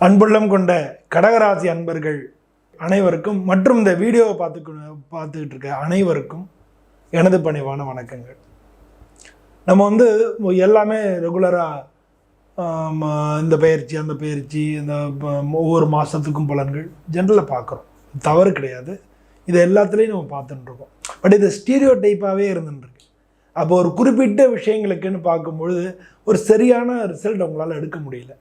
அன்புள்ளம் கொண்ட கடகராசி அன்பர்கள் அனைவருக்கும் மற்றும் இந்த வீடியோவை பார்த்துக்கிட்டு இருக்க அனைவருக்கும் எனது பணிவான வணக்கங்கள். நம்ம எல்லாமே ரெகுலராக இந்த பயிற்சி அந்த பயிற்சி இந்த ஒவ்வொரு மாதத்துக்கும் பலன்கள் ஜென்ரலாக பார்க்குறோம், தவறு கிடையாது. இது எல்லாத்துலேயும் நம்ம பார்த்துட்டுருக்கோம். பட் இது ஸ்டீரியோ டைப்பாகவே இருந்துருக்கு. அப்போ ஒரு குறிப்பிட்ட விஷயங்களுக்குன்னு பார்க்கும்பொழுது ஒரு சரியான ரிசல்ட் அவங்களால எடுக்க முடியல.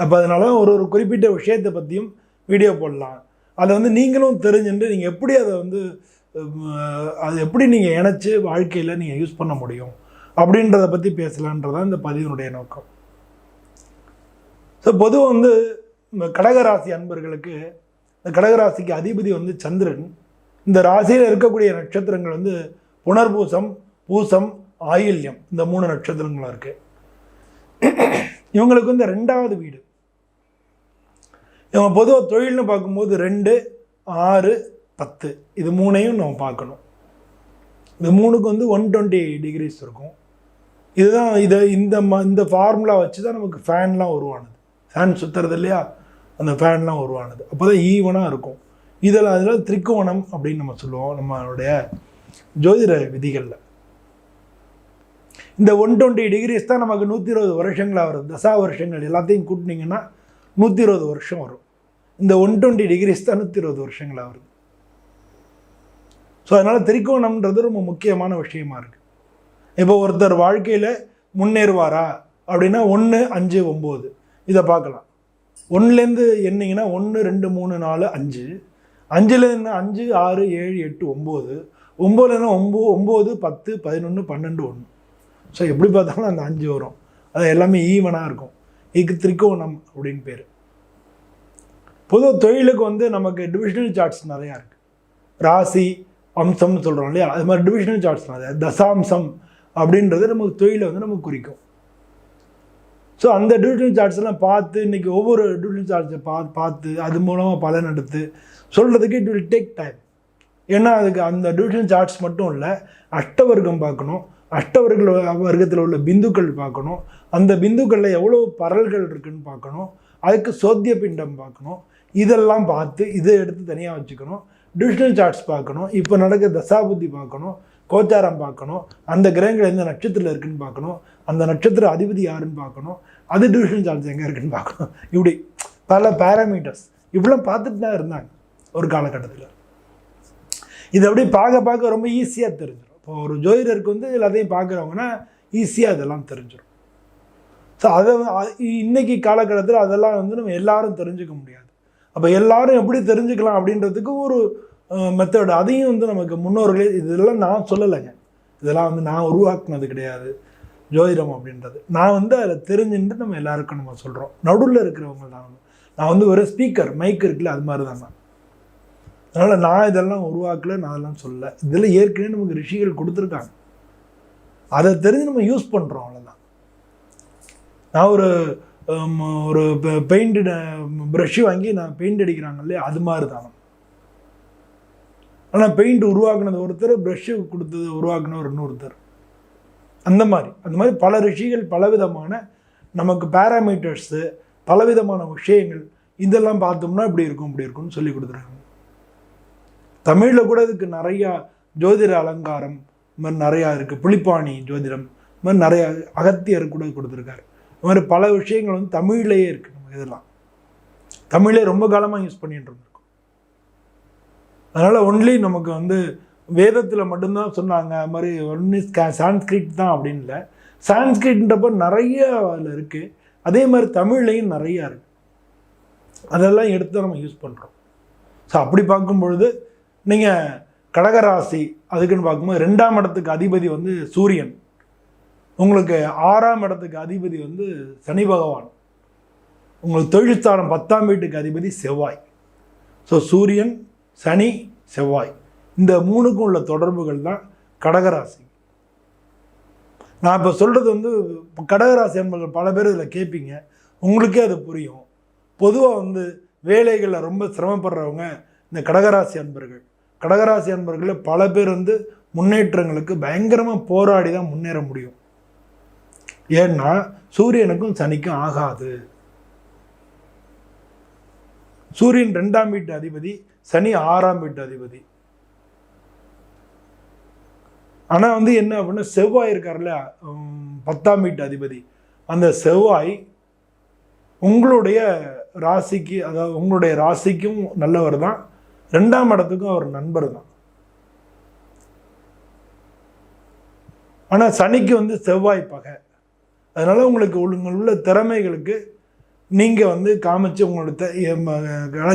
அப்போ அதனால ஒரு குறிப்பிட்ட விஷயத்தை பற்றியும் வீடியோ போடலாம். அதை நீங்களும் தெரிஞ்சுட்டு நீங்கள் எப்படி அதை அது எப்படி நீங்கள் இணைச்சி வாழ்க்கையில் நீங்கள் யூஸ் பண்ண முடியும் அப்படின்றத பற்றி பேசலான்றதான் இந்த பதிவினுடைய நோக்கம். ஸோ பொதுவாக கடகராசி அன்பர்களுக்கு, இந்த கடகராசிக்கு அதிபதி சந்திரன். இந்த ராசியில் இருக்கக்கூடிய நட்சத்திரங்கள் புனர்பூசம், பூசம், ஆயில்யம், இந்த 3 நட்சத்திரங்களும் இருக்குது. இவங்களுக்கு 2வது வீடு. இவங்க பொதுவாக தொழில்னு பார்க்கும்போது 2, 6, 10 இது 3ஐயும் நம்ம பார்க்கணும். இந்த 3க்கு 120 டிகிரிஸ் இருக்கும். இதுதான் இந்த ஃபார்முலா வச்சு தான் நமக்கு ஃபேன்லாம் உருவானது. ஃபேன் சுற்றுறது இல்லையா, அந்த ஃபேன்லாம் உருவானது. அப்போ தான் ஈவனாக இருக்கும். அதில் திரிகோணம் அப்படின்னு நம்ம சொல்லுவோம் நம்மளுடைய ஜோதிட விதிகளில். இந்த 120 டிகிரிஸ் தான் நமக்கு 120 வருஷங்களாக வருது. தசா வருஷங்கள் எல்லாத்தையும் கூட்டினீங்கன்னா 120 வருஷம் வரும். இந்த 120 டிகிரிஸ் தான் 120 வருஷங்களாக வருது. ஸோ அதனால் திரிகோணம்ன்றது ரொம்ப முக்கியமான விஷயமா இருக்குது. இப்போ ஒருத்தர் வாழ்க்கையில் முன்னேறுவாரா அப்படின்னா 1, 5, 9 இதை பார்க்கலாம். 1லேருந்து எண்ணிங்கன்னா 1, 2, 3, 4, 5, 5லேருந்து 5, 6, 7, 8, 9, 9லேருந்து 9, 10, 11, 12, 1. ஸோ எப்படி பார்த்தாலும் அந்த 5 வரும். அது எல்லாமே ஈவனாக இருக்கும். இதுக்கு திரிகோணம் அப்படின்னு பேர். பொதுவாக தொழிலுக்கு நமக்கு டிவிஷனல் சார்ட்ஸ் நிறையா இருக்குது. ராசி அம்சம்னு சொல்கிறோம் இல்லையா, அது மாதிரி டிவிஷனல் சார்ட்ஸ் நிறையா. தசாம்சம் அப்படின்றது நமக்கு தொழிலை நமக்கு குறிக்கும். ஸோ அந்த டிவிஷனல் சார்ட்ஸ் எல்லாம் பார்த்து இன்றைக்கி ஒவ்வொரு டிவிஷனல் சார்ட்ஸை பார்த்து அது மூலமாக பலன் எடுத்து சொல்கிறதுக்கு இட் வில் டேக் டைம். ஏன்னா அதுக்கு அந்த டிவிஷனல் சார்ட்ஸ் மட்டும் இல்லை, அஷ்டவர்க்கம் பார்க்கணும், வர்க்கத்தில் உள்ள பிந்துக்கள் பார்க்கணும், அந்த பிந்துக்களில் எவ்வளோ பரல்கள் இருக்குன்னு பார்க்கணும், அதுக்கு சோத்திய பிண்டம் பார்க்கணும். இதெல்லாம் பார்த்து இதை எடுத்து தனியாக வச்சுக்கணும். டிவிஷனல் சார்ட்ஸ் பார்க்கணும், இப்போ நடக்க தசாபுத்தி பார்க்கணும், கோச்சாரம் பார்க்கணும், அந்த கிரகங்கள் எந்த நட்சத்திரத்தில் இருக்குன்னு பார்க்கணும், அந்த நட்சத்திர அதிபதி யாருன்னு பார்க்கணும், அது டிவிஷனல் சார்ட்ஸ் எங்கே இருக்குன்னு பார்க்கணும். இப்படி பல பேராமீட்டர்ஸ் இவ்வளோ பார்த்துட்டு தான் இருந்தாங்க ஒரு காலகட்டத்தில். இது அப்படி பார்க்க ரொம்ப ஈஸியாக தெரிஞ்சிடும். இப்போ ஒரு ஜோதிடருக்கு எல்லாத்தையும் பார்க்குறவங்கன்னா ஈஸியாக அதெல்லாம் தெரிஞ்சிடும். ஸோ அதை இன்னைக்கு காலகட்டத்தில் அதெல்லாம் நம்ம எல்லாரும் தெரிஞ்சுக்க முடியாது. அப்போ எல்லாரும் எப்படி தெரிஞ்சுக்கலாம் அப்படின்றதுக்கு ஒரு மெத்தட், அதையும் நமக்கு முன்னோர்களே, இதெல்லாம் நான் சொல்லலைங்க, இதெல்லாம் நான் உருவாக்குனது கிடையாது ஜோதிடம் அப்படின்றது. நான் அதில் தெரிஞ்சுட்டு நம்ம எல்லாருக்கும் நம்ம சொல்கிறோம். நடுவில் இருக்கிறவங்க நான் ஒரு ஸ்பீக்கர் மைக் இருக்குல்ல, அது மாதிரி தான் நான். அதனால் நான் இதெல்லாம் உருவாக்கலை, நான் அதெல்லாம் சொல்லலை. இதில் ஏற்கனவே நமக்கு ரிஷிகள் கொடுத்துருக்காங்க, அதை தெரிஞ்சு நம்ம யூஸ் பண்ணுறோம், அவ்வளோதான். நான் ஒரு பெயிண்ட் ப்ரஷ்ஷு வாங்கி நான் பெயிண்ட் அடிக்கிறாங்க இல்லையா, அது மாதிரி தானே. ஆனால் பெயிண்ட் உருவாக்குனது ஒருத்தர், ப்ரஷ்ஷு கொடுத்தது உருவாக்குனவர் இன்னொருத்தர். அந்த மாதிரி பல ரிஷிகள் பலவிதமான நமக்கு பேராமீட்டர்ஸு, பலவிதமான விஷயங்கள் இதெல்லாம் பார்த்தோம்னா இப்படி இருக்கும்னு சொல்லி கொடுத்துருக்காங்க. தமிழில் கூட இதுக்கு நிறையா ஜோதிட அலங்காரம் மாதிரி நிறையா இருக்குது. புலிப்பாணி ஜோதிடம் மாதிரி நிறையா, அகத்தியர் கூட கொடுத்துருக்காரு. இது மாதிரி பல விஷயங்கள் தமிழ்லேயே இருக்குது. நம்ம இதெல்லாம் தமிழே ரொம்ப காலமாக யூஸ் பண்ணிட்டு இருந்திருக்கோம். அதனால் ஒன்லி நமக்கு வேதத்தில் மட்டும்தான் சொன்னாங்க, அது மாதிரி ஒன்லி சான்ஸ்கிரிட் தான் அப்படின்னு இல்லை. சான்ஸ்கிரிட்ன்றப்போ நிறைய அதில் இருக்குது. அதே மாதிரி தமிழ்லேயும் நிறையா இருக்குது. அதெல்லாம் எடுத்து நம்ம யூஸ் பண்ணுறோம். ஸோ அப்படி பார்க்கும்பொழுது நீங்கள் கடகராசி அதுக்குன்னு பார்க்கும்போது 2ஆம் இடத்துக்கு அதிபதி சூரியன், உங்களுக்கு 6ஆம் இடத்துக்கு அதிபதி சனி பகவான், உங்களுக்கு தொழில்ஸ்தானம் 10ஆம் வீட்டுக்கு அதிபதி செவ்வாய். ஸோ சூரியன், சனி, செவ்வாய், இந்த 3க்கும் உள்ள தொடர்புகள் தான் கடகராசி. நான் இப்போ சொல்கிறது கடகராசி என்பவர்கள் பல பேர் இதில் கேட்பீங்க, உங்களுக்கே அது புரியும். பொதுவாக வேலைகளில் ரொம்ப சிரமப்படுறவங்க இந்த கடகராசி அன்பர்கள். கடகராசி அன்பர்களில் பல பேர் முன்னேற்றங்களுக்கு பயங்கரமாக போராடி தான் முன்னேற முடியும். ஏன்னா சூரியனுக்கும் சனிக்கும் ஆகாது. சூரியன் 2ஆம் வீட்டு அதிபதி, சனி 6ஆம் வீட்டு அதிபதி. ஆனால் வந்து என்ன அப்படின்னா செவ்வாய் இருக்கார்ல 10ஆம் வீட்டு அதிபதி, அந்த செவ்வாய் உங்களுடைய ராசிக்கு, அதாவது உங்களுடைய ராசிக்கும் நல்லவர் தான், 2ஆம் இடத்துக்கும் அவர் நண்பர் தான். ஆனால் சனிக்கு வந்து செவ்வாய் பகை. அதனால் உங்களுக்கு உள்ள திறமைகளுக்கு நீங்கள் வந்து காமிச்சு உங்களோட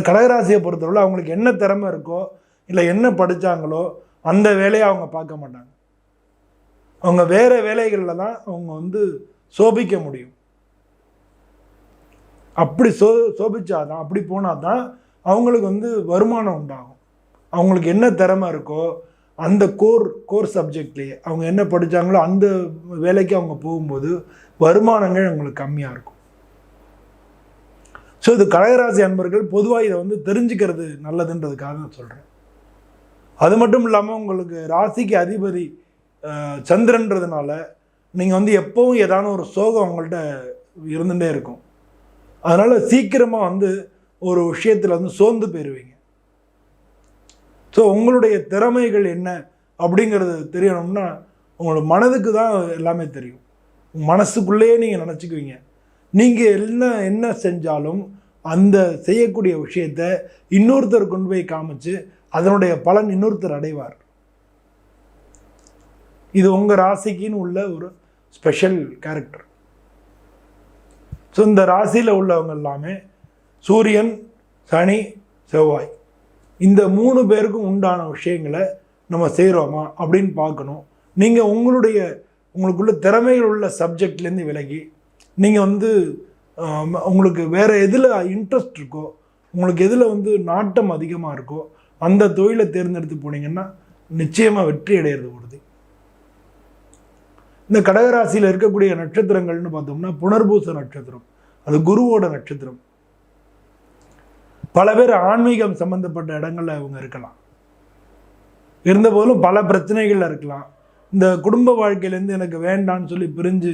கடகராசியை பொறுத்தவரை அவங்களுக்கு என்ன திறமை இருக்கோ இல்லை என்ன படித்தாங்களோ அந்த வேலையை அவங்க பார்க்க மாட்டாங்க. அவங்க வேறு வேலைகளில் தான் அவங்க வந்து சோபிக்க முடியும். அப்படி சோபிச்சாதான், அப்படி போனால் தான் அவங்களுக்கு வந்து வருமானம் உண்டாகும். அவங்களுக்கு என்ன திறமை இருக்கோ அந்த கோர் சப்ஜெக்ட்லேயே அவங்க என்ன படித்தாங்களோ அந்த வேலைக்கு அவங்க போகும்போது வருமானங்கள் அவங்களுக்கு கம்மியாக இருக்கும். ஸோ இது கடகராசி அன்பர்கள் பொதுவாக இதை வந்து தெரிஞ்சுக்கிறது நல்லதுன்றதுக்காக நான் சொல்கிறேன். அது மட்டும் இல்லாமல் உங்களுக்கு ராசிக்கு அதிபதி சந்திரன்றதுனால நீங்கள் வந்து எப்போவும் ஏதான ஒரு சோகம் அவங்கள்ட்ட இருந்துகிட்டே இருக்கும். அதனால் சீக்கிரமாக வந்து ஒரு விஷயத்தில் வந்து சோர்ந்து போயிடுவீங்க. ஸோ உங்களுடைய திறமைகள் என்ன அப்படிங்கிறது தெரியணும்னா உங்களோட மனதுக்கு தான் எல்லாமே தெரியும். மனசுக்குள்ளேயே நீங்கள் நினச்சிக்குவீங்க. நீங்கள் என்ன செஞ்சாலும் அந்த செய்யக்கூடிய விஷயத்த இன்னொருத்தர் கொண்டு போய் காமிச்சு அதனுடைய பலன் இன்னொருத்தர் அடைவார். இது உங்கள் ராசிக்குன்னு உள்ள ஒரு ஸ்பெஷல் கேரக்டர். ஸோ இந்த ராசியில் உள்ளவங்க எல்லாமே சூரியன், சனி, செவ்வாய் இந்த 3 பேருக்கும் உண்டான விஷயங்களை நம்ம செய்கிறோமா அப்படின்னு பார்க்கணும். நீங்கள் உங்களுக்குள்ள திறமைகள் உள்ள சப்ஜெக்ட்லேருந்து விலகி நீங்கள் வந்து உங்களுக்கு வேறு எதில் இன்ட்ரெஸ்ட் இருக்கோ, உங்களுக்கு எதில் வந்து நாட்டம் அதிகமாக இருக்கோ அந்த தொழிலை தேர்ந்தெடுத்து போனீங்கன்னா நிச்சயமாக வெற்றி அடையிறது உறுதி. இந்த கடகராசியில் இருக்கக்கூடிய நட்சத்திரங்கள்னு பார்த்தோம்னா புனர்பூச நட்சத்திரம், அது குருவோட நட்சத்திரம். பல பேர் ஆன்மீகம் சம்பந்தப்பட்ட இடங்கள்ல அவங்க இருக்கலாம், இருந்தபோதும் பல பிரச்சனைகள்ல இருக்கலாம். இந்த குடும்ப வாழ்க்கையிலேருந்து எனக்கு வேண்டான்னு சொல்லி பிரிஞ்சு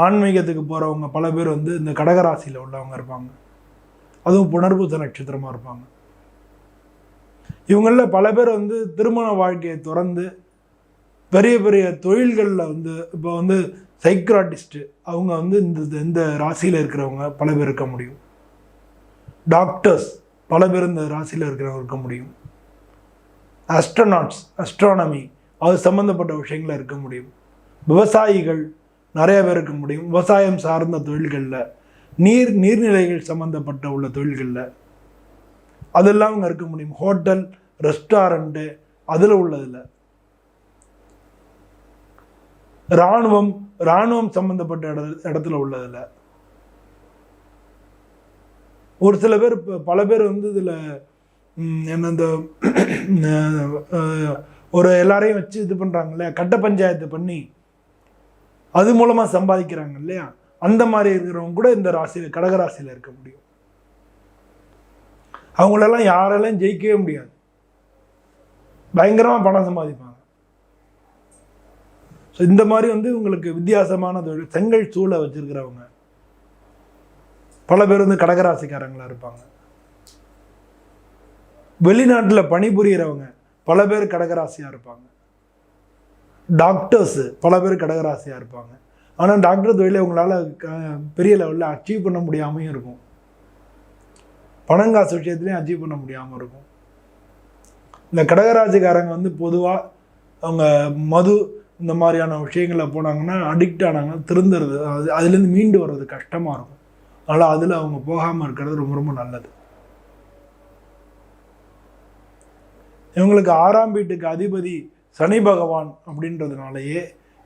ஆன்மீகத்துக்கு போகிறவங்க பல பேர் வந்து இந்த கடகராசியில் உள்ளவங்க இருப்பாங்க. அதுவும் புனர்பூச நட்சத்திரமாக இருப்பாங்க. இவங்களில் பல பேர் வந்து திருமண வாழ்க்கையை திறந்து பெரிய பெரிய தொழில்களில் வந்து இப்போ வந்து சைக்ராட்டிஸ்ட்டு அவங்க வந்து இந்த ராசியில் இருக்கிறவங்க பல பேர் இருக்க முடியும். டாக்டர்ஸ் பல பேர் இந்த ராசியில் இருக்கிறவங்க இருக்க முடியும். அஸ்ட்ரானமி அது சம்மந்தப்பட்ட விஷயங்கள இருக்க முடியும். விவசாயிகள் நிறைய பேர் இருக்க முடியும். விவசாயம் சார்ந்த தொழில்களில், நீர்நிலைகள் சம்மந்தப்பட்ட உள்ள தொழில்களில் அதெல்லாம் அவங்க இருக்க முடியும். ஹோட்டல், ரெஸ்டாரண்ட்டு அதில் உள்ளதில், இராணுவம் சம்மந்தப்பட்ட இடத்துல உள்ளதில் ஒரு சில பேர், பல பேர் வந்து இதில் என்ன இந்த ஒரு எல்லாரையும் வச்சு இது பண்ணுறாங்க இல்லையா, கட்ட பஞ்சாயத்து பண்ணி அது மூலமாக சம்பாதிக்கிறாங்க இல்லையா, அந்த மாதிரி இருக்கிறவங்க கூட இந்த ராசியில் கடகராசியில் இருக்க முடியும். அவங்களெல்லாம் யாரெல்லாம் ஜெயிக்கவே முடியாது, பயங்கரமாக பணம் சம்பாதிப்பாங்க. ஸோ இந்த மாதிரி வந்து உங்களுக்கு வித்தியாசமான தொழில், செங்கல் சூளை வச்சுருக்கிறவங்க பல பேர் வந்து கடகராசிக்காரங்களாக இருப்பாங்க. வெளிநாட்டில் பணிபுரிகிறவங்க பல பேர் கடகராசியாக இருப்பாங்க. டாக்டர்ஸு பல பேர் கடகராசியாக இருப்பாங்க. ஆனால் டாக்டர் தொழிலை உங்களால் பெரிய லெவலில் அச்சீவ் பண்ண முடியாமையும் இருக்கும். பணங்காசு விஷயத்துலையும் அச்சீவ் பண்ண முடியாமல் இருக்கும். இந்த கடகராசிக்காரங்க வந்து பொதுவாக அவங்க மது இந்த மாதிரியான விஷயங்களில் போனாங்கன்னா, அடிக்ட் ஆனாங்கன்னா திருந்துறது, அதுலேருந்து மீண்டு வர்றது கஷ்டமாக இருக்கும். அதனால் அதில் அவங்க போகாமல் இருக்கிறது ரொம்ப ரொம்ப நல்லது. இவங்களுக்கு 6ஆம் வீட்டுக்கு அதிபதி சனி பகவான் அப்படின்றதுனாலேயே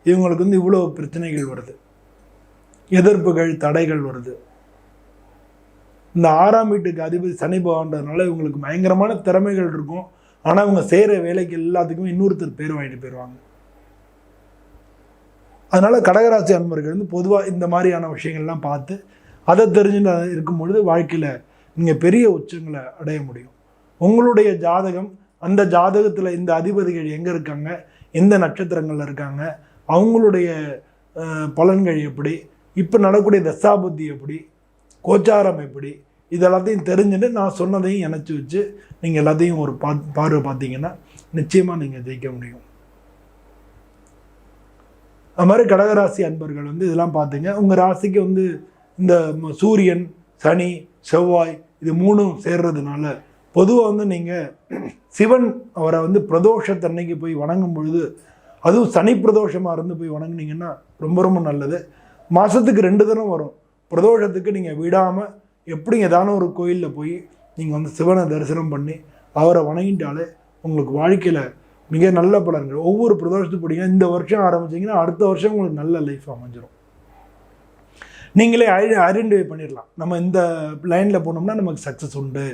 இவங்களுக்கு வந்து இவ்வளோ பிரச்சனைகள் வருது, எதிர்ப்புகள், தடைகள் வருது. இந்த 6ஆம் வீட்டுக்கு அதிபதி சனி பகவான்றதுனால இவங்களுக்கு பயங்கரமான திறமைகள் இருக்கும். ஆனால் இவங்க செய்கிற வேலைக்கு எல்லாத்துக்குமே இன்னொருத்தர் பேர் வாங்கிட்டு போயிடுவாங்க. அதனால் கடகராசி அன்பர்கள் வந்து பொதுவாக இந்த மாதிரியான விஷயங்கள்லாம் பார்த்து அதை தெரிஞ்சுட்டு இருக்கும் பொழுது வாழ்க்கையில் நீங்கள் பெரிய உச்சங்களை அடைய முடியும். உங்களுடைய ஜாதகம், அந்த ஜாதகத்தில் இந்த அதிபதிகள் எங்கே இருக்காங்க, எந்த நட்சத்திரங்களில் இருக்காங்க, அவங்களுடைய பலன்கள் எப்படி, இப்போ நடக்கக்கூடிய தசாபுத்தி எப்படி, கோச்சாரம் எப்படி, இது எல்லாத்தையும் தெரிஞ்சுட்டு நான் சொன்னதையும் இணைச்சி வச்சு நீங்கள் எல்லாத்தையும் ஒரு பார்வை பார்த்தீங்கன்னா நிச்சயமாக நீங்கள் ஜெயிக்க முடியும். அது மாதிரி கடகராசி அன்பர்கள் வந்து இதெல்லாம் பார்த்தீங்க. உங்கள் ராசிக்கு வந்து இந்த சூரியன், சனி, செவ்வாய் இது 3ம் சேர்றதுனால பொதுவாக வந்து நீங்கள் சிவன் அவரை வந்து பிரதோஷத்தன்னைக்கு போய் வணங்கும் பொழுது, அதுவும் சனி பிரதோஷமாக இருந்து போய் வணங்குனீங்கன்னா ரொம்ப ரொம்ப நல்லது. மாதத்துக்கு 2 தினம் வரும். பிரதோஷத்துக்கு நீங்கள் விடாமல் எப்படி ஏதான ஒரு கோயிலில் போய் நீங்கள் வந்து சிவனை தரிசனம் பண்ணி அவரை வணங்கிட்டாலே உங்களுக்கு வாழ்க்கையில் மிக நல்ல பலன்கள். ஒவ்வொரு பிரதோஷத்துக்கு போனீங்க, இந்த வருஷம் ஆரம்பிச்சிங்கன்னா அடுத்த வருஷம் உங்களுக்கு நல்ல லைஃப் அமைஞ்சிடும். நீங்களே ஐடென்டிஃபை பண்ணிடலாம், நம்ம இந்த லைனில் போனோம்னா நமக்கு சக்ஸஸ் உண்டு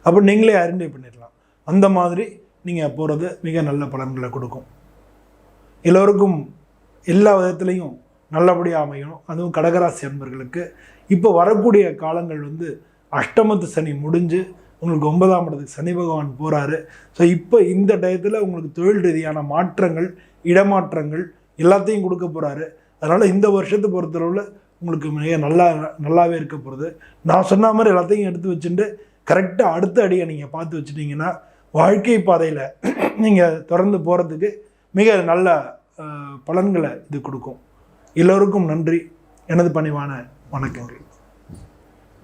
அப்போ நீங்களே ஐடென்டிஃபை பண்ணிடலாம். அந்த மாதிரி நீங்கள் போகிறது மிக நல்ல பலன்களை கொடுக்கும். எல்லோருக்கும் எல்லா விதத்துலேயும் நல்லபடியாக அமையணும். அதுவும் கடகராசி அன்பர்களுக்கு இப்போ வரக்கூடிய காலங்கள் வந்து அஷ்டமத்து சனி முடிஞ்சு உங்களுக்கு 9ஆம் இடத்துக்கு சனி பகவான் போகிறாரு. ஸோ இப்போ இந்த டயத்தில் உங்களுக்கு தொழில் ரீதியான மாற்றங்கள், இடமாற்றங்கள் எல்லாத்தையும் கொடுக்க போகிறாரு. அதனால் இந்த வருஷத்தை பொறுத்தளவில் உங்களுக்கு மிக நல்லாவே இருக்க போகிறது. நான் சொன்ன மாதிரி எல்லாத்தையும் எடுத்து வச்சுட்டு கரெக்டாக அடுத்த அடியை நீங்கள் பார்த்து வச்சுட்டிங்கன்னா வாழ்க்கை பாதையில் நீங்கள் தொடர்ந்து போகிறதுக்கு மிக நல்ல பலன்களை இது கொடுக்கும். எல்லோருக்கும் நன்றி. எனது பணிவான வணக்கங்கள்.